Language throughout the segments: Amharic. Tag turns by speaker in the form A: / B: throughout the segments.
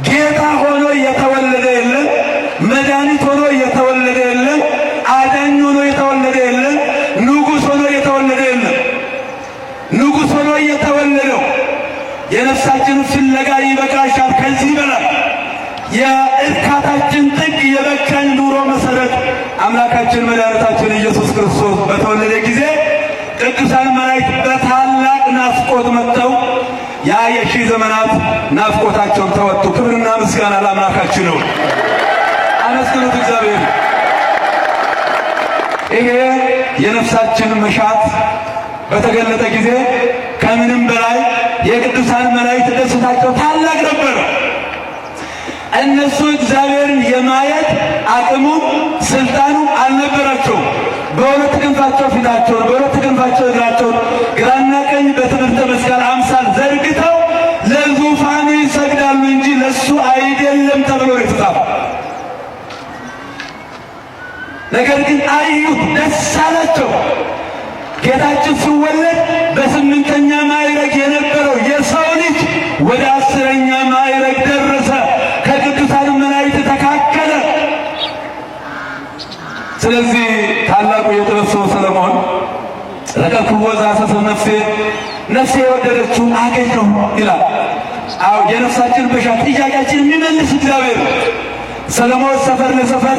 A: ጌታ ሆኖ የተወለደ የለም። መድኃኒት ሆኖ የተወለደ የለም። አዳኝ ሆኖ የተወለደ የለም። ንጉሥ ሆኖ የተወለደ የለም። ንጉሥ ሆኖ የተወለደው የነፍሳችን ፍለጋ ይበቃሻል። ከዚህ በላይ የእርካታችን ጥግ የበቃኝ ኑሮ መሰረት አምላካችን መድኃኒታችን ኢየሱስ ክርስቶስ በተወለደ ጊዜ ቅዱሳን መላእክት በታላቅ ናፍቆት መጥተው ያ የሺህ ዘመናት ናፍቆታቸውን ተወጡ። ክብርና ምስጋና ለአምላካችን ነው። አመስግኑት እግዚአብሔር። ይሄ የነፍሳችን መሻት በተገለጠ ጊዜ ከምንም በላይ የቅዱሳን መላእክት ደስታቸው ታላቅ ነበር። እነሱ እግዚአብሔርን የማየት አቅሙ ስልጣኑ አልነበራቸውም። በሁለት ክንፋቸው ፊታቸውን፣ በሁለት ክንፋቸው እግራቸውን ግራና ቀኝ በትምህርተ መስቀል አምሳል ዘርግተው ለዙፋኑ ይሰግዳሉ እንጂ ለሱ አይደለም ተብሎ የተጻፈው። ነገር ግን አዩት፣ ደስ አላቸው። ጌታችን ሲወለድ በስምንተኛ ማዕረግ የነበረው የሰው ልጅ ወደ 10ኛ ማዕረግ ደረሰ። ከቅዱሳን መላእክት ተካከለ። ስለዚህ ታላቁ የጥበብ ሰው ሰለሞን ረከብክዎ ዘሐሰሰ ነፍሴ፣ ነፍሴ የወደደችውን አገኘሁ ይላል። አዎ የነፍሳችን በሻት ጥያቄያችን የሚመልስ እግዚአብሔር። ሰለሞን ሰፈር ለሰፈር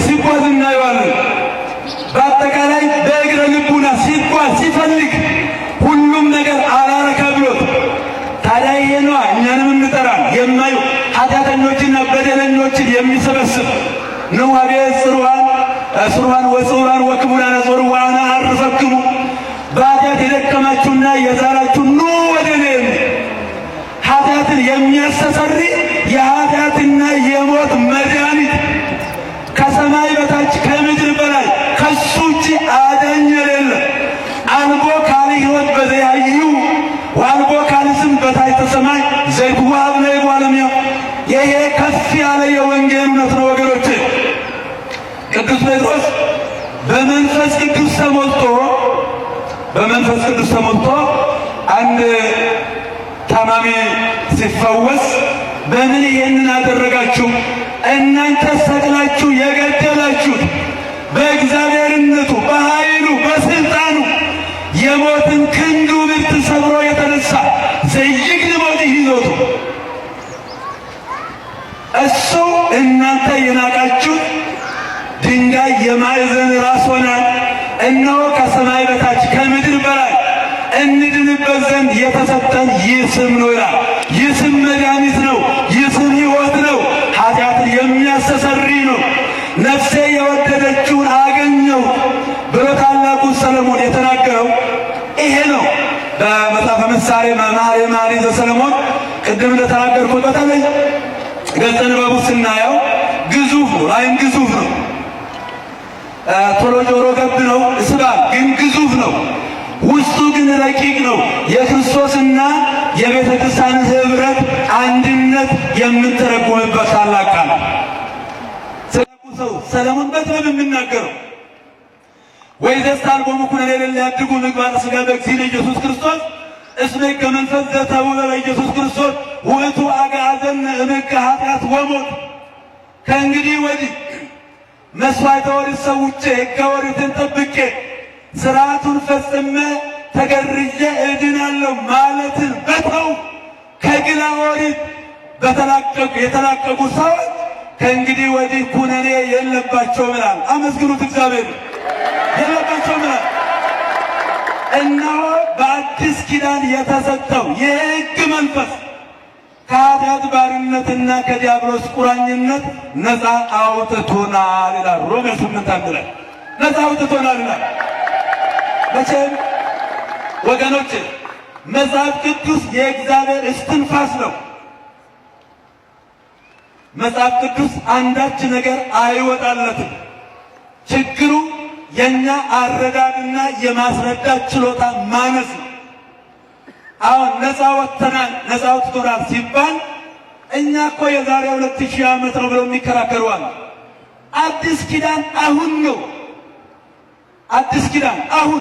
A: ሲጓዝ እናየዋለን። በአጠቃላይ በእግረ ልቡና ሲጓዝ ሲፈልግ ሁሉም ነገር አላረካ ብሎት፣ ታዲያ ይሄ ነዋ እኛንም እንጠራል የማዩ ኃጢአተኞችና በደለኞችን የሚሰበስብ ነው። አቤት ጽሩዋን ወጽሩዋን ወክቡራን ዞርዋና አርፈክሙ፣ በኃጢአት የደከማችሁና የዛላችሁ ኑ ወደ እኔ። ኃጢአትን የሚያስተሰሪ የኃጢአትና የሞት መድኃኒት ከሰማይ በታች ከምድር በላይ ከሱ ውጭ አዳኝ የሌለ አልቦ ካለ ሕይወት በዘያዩ ወአልቦ ካለ ስም በታሕተ ሰማይ ዘይትወሀብ ለሕዝቡ ዓለምያ። ይሄ ከፍ ያለ የወንጌል እውነት ነው ወገኖቼ። ቅዱስ ጴጥሮስ በመንፈስ ቅዱስ ተሞልቶ አንድ ታማሚ ሲፈወስ በምን ይሄንን አደረጋችሁ? እናንተ ሰቅላችሁ የገደላችሁት በእግዚአብሔርነቱ በኃይሉ በስልጣኑ የሞትን ክንዱ ብርት ሰብሮ የተነሳ ዘይግን ሞትህ ይዞቱ እሱ እናንተ የናቃችሁት ድንጋይ የማዕዘን ራስ ሆናል። እነሆ ከሰማይ በታች ከምድር በላይ እንድንበት ዘንድ የተሰጠን ይህ ስም ነው ይላል። ይህ ስም መድኃኒት ነው። ይህ ስም ሕይወት ነው። ኃጢአትን የሚያስተሰሪ ነው። ነፍሴ የወደደችውን አገኘሁ ብሎ ታላቁ ሰለሞን የተናገረው ይሄ ነው። በመጽሐፈ ምሳሌ መኃልየ ዘሰሎሞን ቅድም እንደተናገርኩት በተለይ ገጸ ንባቡ ስናየው ግዙፍ ነው። ላይም ግዙፍ ነው። ቶሎ ጆሮ ገብ ነው እስባብ ግን ግዙፍ ነው። ውስጡ ግን ረቂቅ ነው። የክርስቶስና የቤተ ክርስቲያን ኅብረት አንድነት የምንተረጉምበት ታላቅ ቃል ስለቁ ሰው ሰለሞን በጥበብ የሚናገረው ወይዘስታልቦሙ ኩነኔ ለእለ ያድጉ ምግባረ ሥጋ በእግዚእነ ኢየሱስ ክርስቶስ እስመ ሕገ መንፈስ ዘተውበ በኢየሱስ ክርስቶስ ውእቱ አግዓዘነ እምሕገ ኃጢአት ወሞት። ከእንግዲህ ወዲህ መሥዋዕተ ኦሪት ሰውቼ ሕገ ኦሪትን ጠብቄ ሥርዓቱን ፈጽሜ ተገርዤ እድናለሁ ማለትን በተው ከግላ ኦሪት የተላቀቁ ሰዎች ከእንግዲህ ወዲህ ኩነኔ የለባቸውም ይላል። አመስግኑት እግዚአብሔር። የለባቸውም ይላል። እነሆ በአዲስ ኪዳን የተሰጠው የሕግ መንፈስ ከኃጢአት ባርነትና ከዲያብሎስ ቁራኝነት ነፃ አውጥቶናል ይላል። ሮሜ 8:1 ላይ ነፃ አውጥቶናል ይላል። መቼም ወገኖች መጽሐፍ ቅዱስ የእግዚአብሔር እስትንፋስ ነው። መጽሐፍ ቅዱስ አንዳች ነገር አይወጣለትም። ችግሩ የኛ አረዳድና የማስረዳት ችሎታ ማነስ ነው። አሁን ነፃ ወጥተናል፣ ነፃ አውጥቶናል ሲባል እኛ እኮ የዛሬ 2000 ዓመት ነው ብለው የሚከራከሩ አሉ። አዲስ ኪዳን አሁን ነው። አዲስ ኪዳን አሁን